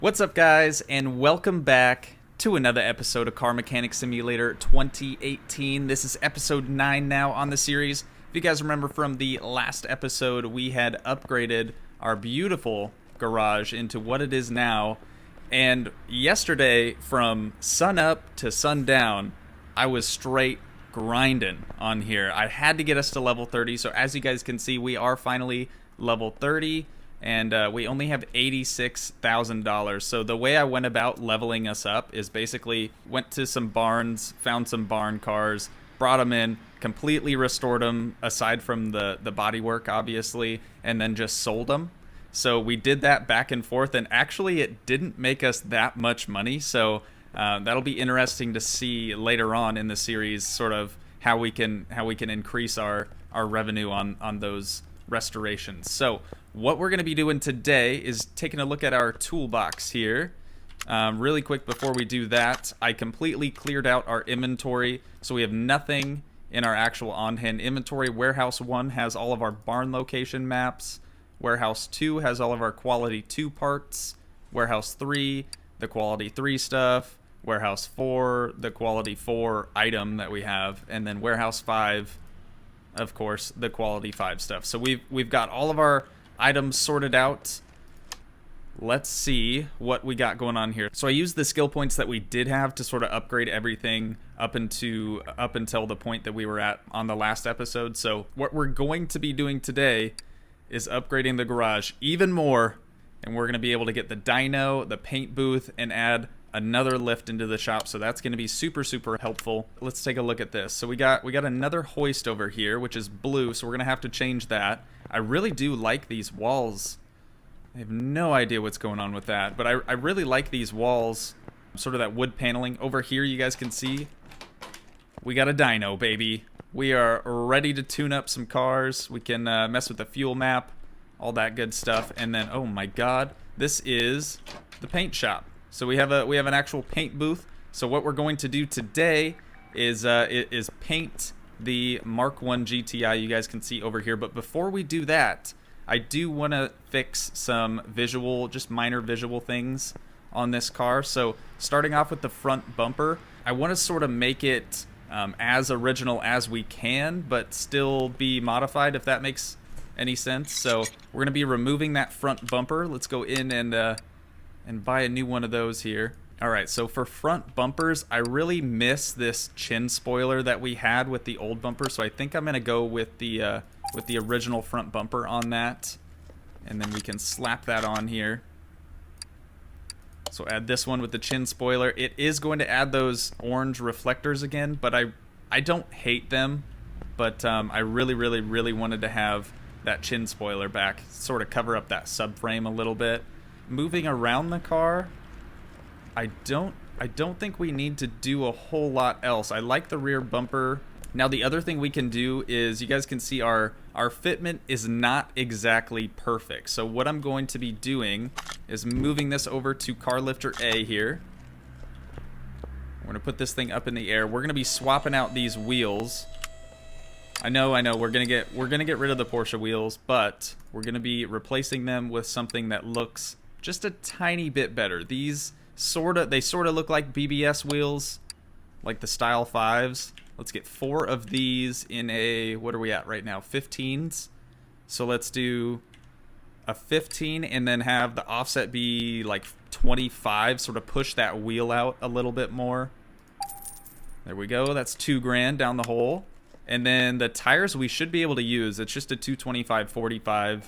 What's up, guys, and welcome back to another episode of Car Mechanic Simulator 2018. This is episode 9 now on the series. If you guys remember from the last episode, we had upgraded our beautiful garage into what it is now. And yesterday, from sun up to sundown, I was straight grinding on here. I had to get us to level 30, so as you guys can see, we are finally level 30. And we only have $86,000. So the way I went about leveling us up is basically went to some barns, found some barn cars, brought them in, completely restored them, aside from the bodywork, obviously, and then just sold them. So we did that back and forth, and actually it didn't make us that much money. So that'll be interesting to see later on in the series, sort of how we can increase our revenue on those restorations. So what we're going to be doing today is taking a look at our toolbox here. Really quick before we do that, I completely cleared out our inventory, so we have nothing in our actual on-hand inventory. Warehouse 1 has all of our barn location maps. Warehouse 2 has all of our quality 2 parts. Warehouse 3, the quality 3 stuff. Warehouse 4, the quality 4 item that we have. And then Warehouse 5, of course, the quality 5 stuff. So we've got all of our items sorted out. Let's see what we got going on here. So I used the skill points that we did have to sort of upgrade everything up until the point that we were at on the last episode. So what we're going to be doing today is upgrading the garage even more, and we're going to be able to get the dyno, the paint booth, and add another lift into the shop. So that's going to be super helpful. Let's take a look at this. So we got another hoist over here, which is blue, so we're gonna have to change that. I really do like these walls. I have no idea what's going on with that, but I really like these walls, sort of that wood paneling. Over here you guys can see we got a dyno, baby. We are ready to tune up some cars. We can mess with the fuel map, all that good stuff. And then, oh my god, this is the paint shop. So we have an actual paint booth. So what we're going to do today is paint the Mark 1 GTI. You guys can see over here. But before we do that, I do want to fix some just minor visual things on this car. So starting off with the front bumper, I want to sort of make it as original as we can, but still be modified, if that makes any sense. So we're going to be removing that front bumper. Let's go in and buy a new one of those here. Alright, so for front bumpers, I really miss this chin spoiler that we had with the old bumper, so I think I'm going to go with the original front bumper on that, and then we can slap that on here. So add this one with the chin spoiler. It is going to add those orange reflectors again, but I don't hate them, but I really wanted to have that chin spoiler back, sort of cover up that subframe a little bit. Moving around the car, I don't think we need to do a whole lot else. I like the rear bumper. Now the other thing we can do is, you guys can see our fitment is not exactly perfect. So what I'm going to be doing is moving this over to car lifter A here. We're going to put this thing up in the air. We're going to be swapping out these wheels. I know, we're gonna get rid of the Porsche wheels, but we're gonna be replacing them with something that looks just a tiny bit better. These sort of look like BBS wheels, like the Style 5s. Let's get 4 of these in a, what are we at right now, 15s. So let's do a 15 and then have the offset be like 25, sort of push that wheel out a little bit more. There we go, that's $2,000 down the hole. And then the tires we should be able to use. It's just a 225/45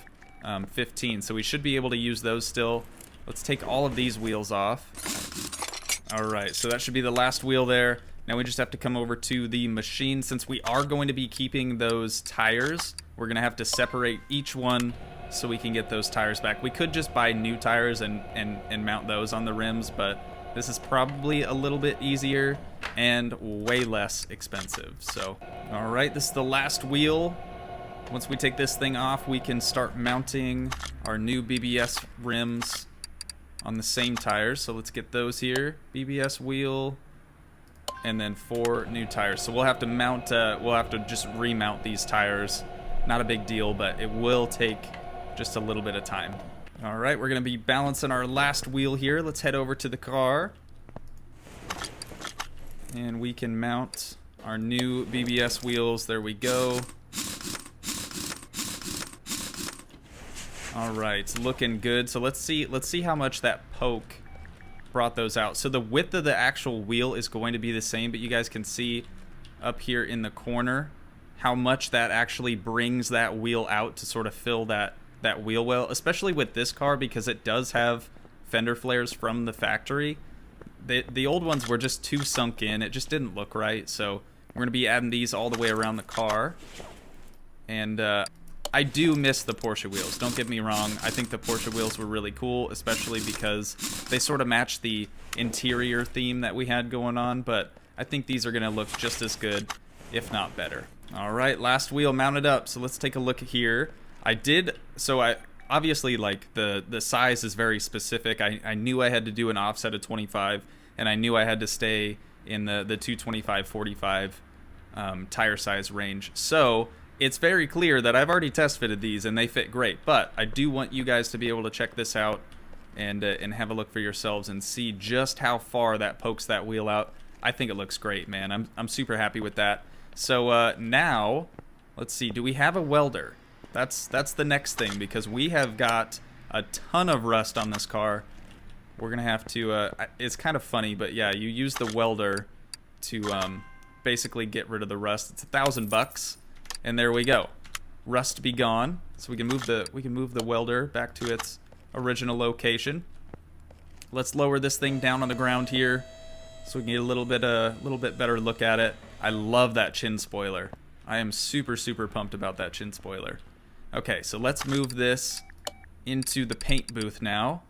15, so we should be able to use those still. Let's take all of these wheels off. Alright, so that should be the last wheel there. Now we just have to come over to the machine. Since we are going to be keeping those tires, we're going to have to separate each one so we can get those tires back. We could just buy new tires and mount those on the rims, but this is probably a little bit easier and way less expensive. So, alright, this is the last wheel. Once we take this thing off, we can start mounting our new BBS rims on the same tires. So let's get those here. BBS wheel, and then 4 new tires. So we'll have to mount, we'll have to just remount these tires. Not a big deal, but it will take just a little bit of time. All right, we're going to be balancing our last wheel here. Let's head over to the car. And we can mount our new BBS wheels. There we go. All right, looking good. So let's see how much that poke brought those out. So the width of the actual wheel is going to be the same, but you guys can see up here in the corner how much that actually brings that wheel out to sort of fill that wheel well, especially with this car because it does have fender flares from the factory. The old ones were just too sunk in. It just didn't look right. So we're going to be adding these all the way around the car. And I do miss the Porsche wheels. Don't get me wrong. I think the Porsche wheels were really cool, especially because they sort of match the interior theme that we had going on. But I think these are going to look just as good, if not better. All right, last wheel mounted up. So let's take a look here. Obviously, like, the size is very specific. I knew I had to do an offset of 25, and I knew I had to stay in the 225/45 tire size range. So it's very clear that I've already test fitted these, and they fit great. But I do want you guys to be able to check this out and have a look for yourselves and see just how far that pokes that wheel out. I think it looks great, man. I'm super happy with that. So now, let's see. Do we have a welder? That's the next thing, because we have got a ton of rust on this car. We're gonna have to. It's kind of funny, but yeah, you use the welder to basically get rid of the rust. It's $1,000, and there we go. Rust be gone. So we can move the welder back to its original location. Let's lower this thing down on the ground here, so we can get a little bit better look at it. I love that chin spoiler. I am super pumped about that chin spoiler. Okay, so let's move this into the paint booth now.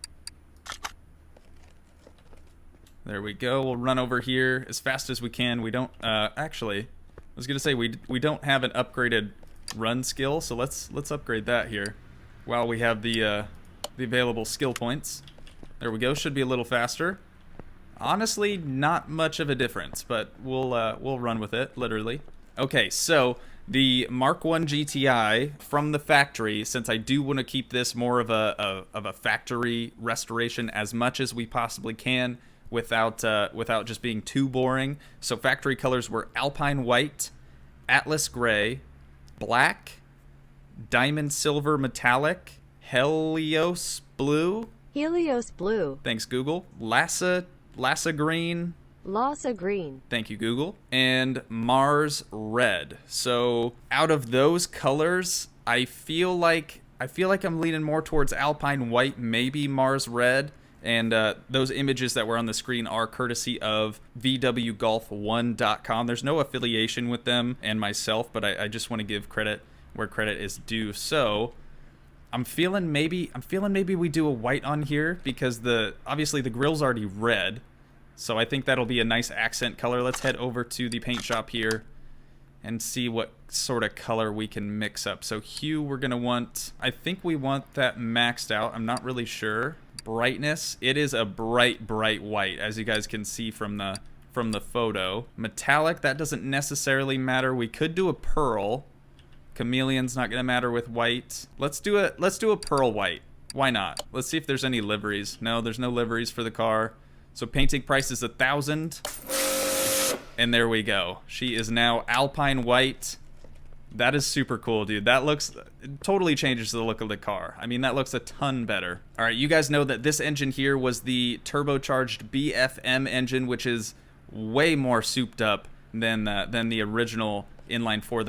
There we go. We'll run over here as fast as we can. We don't actually, I was gonna say we don't have an upgraded run skill, so let's upgrade that here while we have the available skill points. There we go. Should be a little faster. Honestly, not much of a difference, but we'll run with it, literally. Okay, so the Mark 1 GTI from the factory, since I do want to keep this more of a factory restoration as much as we possibly can without just being too boring. So factory colors were Alpine White, Atlas Gray, Black, Diamond Silver Metallic, Helios Blue. Helios Blue. Thanks, Google. Lassa Green. Lassa Green. Thank you, Google. And Mars Red. So out of those colors, I feel like I'm leaning more towards Alpine White, maybe Mars Red. And those images that were on the screen are courtesy of VWGolf1.com. There's no affiliation with them and myself, but I just want to give credit where credit is due. So I'm feeling maybe we do a white on here, because obviously the grill's already red. So I think that'll be a nice accent color. Let's head over to the paint shop here and see what sort of color we can mix up. So hue, we're gonna want, I think we want that maxed out. I'm not really sure. Brightness, it is a bright white, as you guys can see from the photo. Metallic, that doesn't necessarily matter. We could do a pearl. Chameleon's not gonna matter with white. Let's do a pearl white. Why not? Let's see if there's any liveries. No, there's no liveries for the car. So painting price is $1,000. And there we go. She is now Alpine White. That is super cool, dude. That looks, it totally changes the look of the car. I mean, that looks a ton better. All right, you guys know that this engine here was the turbocharged BFM engine, which is way more souped up than the original inline-4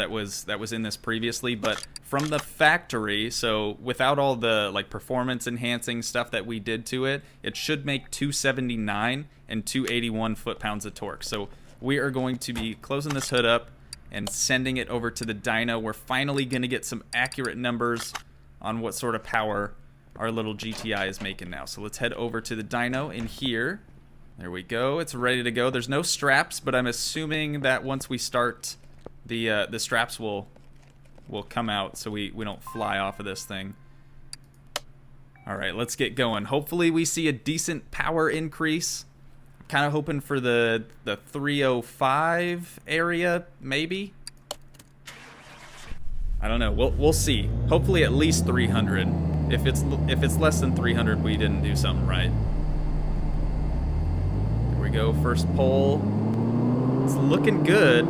that was in this previously. But from the factory, so without all the like performance enhancing stuff that we did to it, it should make 279 and 281 foot-pounds of torque. So we are going to be closing this hood up and sending it over to the dyno. We're finally going to get some accurate numbers on what sort of power our little GTI is making now. So let's head over to the dyno in here. There we go. It's ready to go. There's no straps, but I'm assuming that once we start, the straps will come out so we don't fly off of this thing. All right, let's get going. Hopefully we see a decent power increase. Kind of hoping for the 305 area, maybe. I don't know. We'll see. Hopefully at least 300. If it's less than 300, we didn't do something right. Here we go, first pole. It's looking good.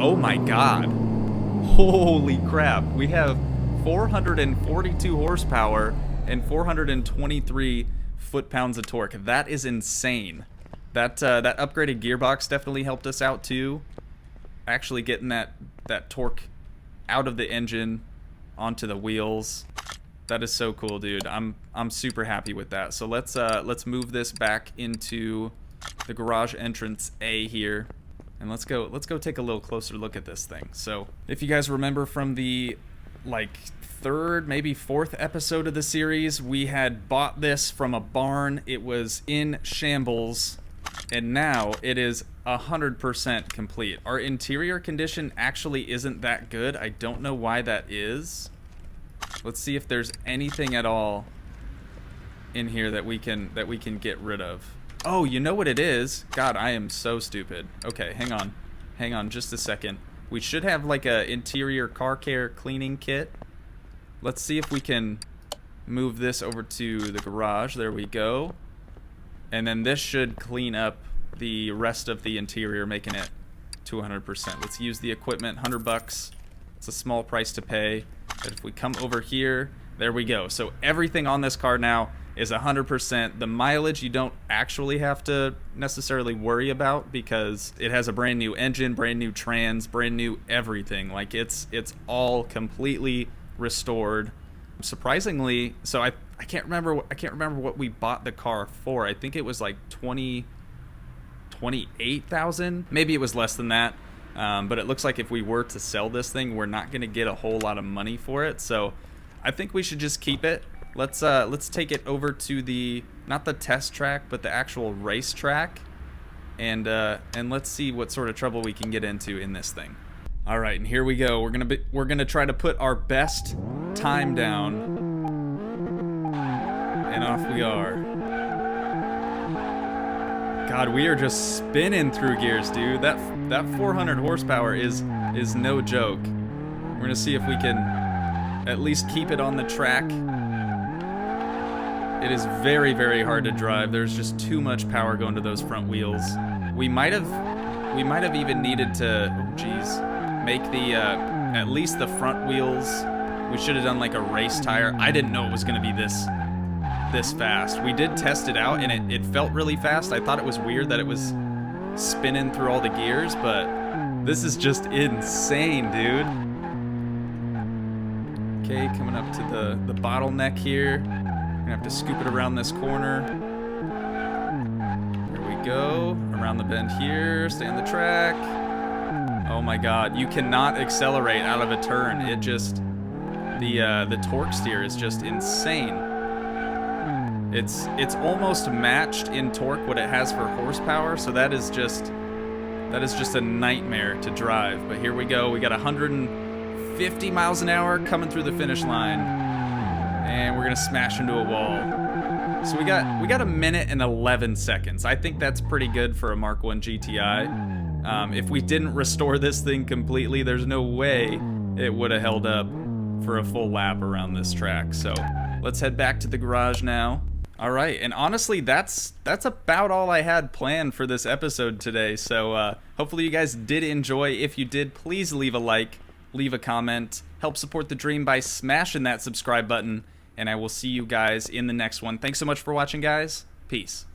Oh my god. Holy crap. We have 442 horsepower and 423 foot-pounds of torque. That is insane. That upgraded gearbox definitely helped us out too. Actually getting that torque out of the engine onto the wheels. That is so cool, dude. I'm super happy with that. So let's move this back into the garage entrance A here. And let's go take a little closer look at this thing. So if you guys remember from the like third, maybe fourth episode of the series, we had bought this from a barn. It was in shambles, and now it is 100% complete. Our interior condition actually isn't that good. I don't know why that is. Let's see if there's anything at all in here that we can get rid of. Oh, you know what it is? God, I am so stupid. Okay, hang on. Hang on just a second. We should have like a interior car care cleaning kit. Let's see if we can move this over to the garage. There we go. And then this should clean up the rest of the interior, making it 200%. Let's use the equipment, 100 bucks. It's a small price to pay. But if we come over here, there we go. So everything on this car now is 100%. The mileage you don't actually have to necessarily worry about because it has a brand new engine, brand new trans, brand new everything. Like it's all completely restored. Surprisingly, so I can't remember what we bought the car for. I think it was like 28,000. Maybe it was less than that. But it looks like if we were to sell this thing, we're not going to get a whole lot of money for it. So I think we should just keep it. Let's take it over to the, not the test track, but the actual race track, and let's see what sort of trouble we can get into in this thing. All right, and here we go. We're gonna try to put our best time down, and off we are. God, we are just spinning through gears, dude. That 400 horsepower is no joke. We're gonna see if we can at least keep it on the track. It is very, very hard to drive. There's just too much power going to those front wheels. We might have even needed to, oh geez, make the at least the front wheels. We should have done like a race tire. I didn't know it was gonna be this fast. We did test it out and it felt really fast. I thought it was weird that it was spinning through all the gears, but this is just insane, dude. Okay, coming up to the bottleneck here. Gonna have to scoop it around this corner. There we go. Around the bend here. Stay on the track. Oh my god, you cannot accelerate out of a turn. It just, the torque steer is just insane. It's almost matched in torque what it has for horsepower, so that is just a nightmare to drive. But here we go. We got 150 miles an hour coming through the finish line. And we're gonna smash into a wall. So we got a minute and 11 seconds. I think that's pretty good for a Mark 1 GTI. If we didn't restore this thing completely, there's no way it would have held up for a full lap around this track. So let's head back to the garage now. All right, and honestly, that's about all I had planned for this episode today. So hopefully you guys did enjoy. If you did, please leave a like, leave a comment, help support the dream by smashing that subscribe button. And I will see you guys in the next one. Thanks so much for watching, guys. Peace.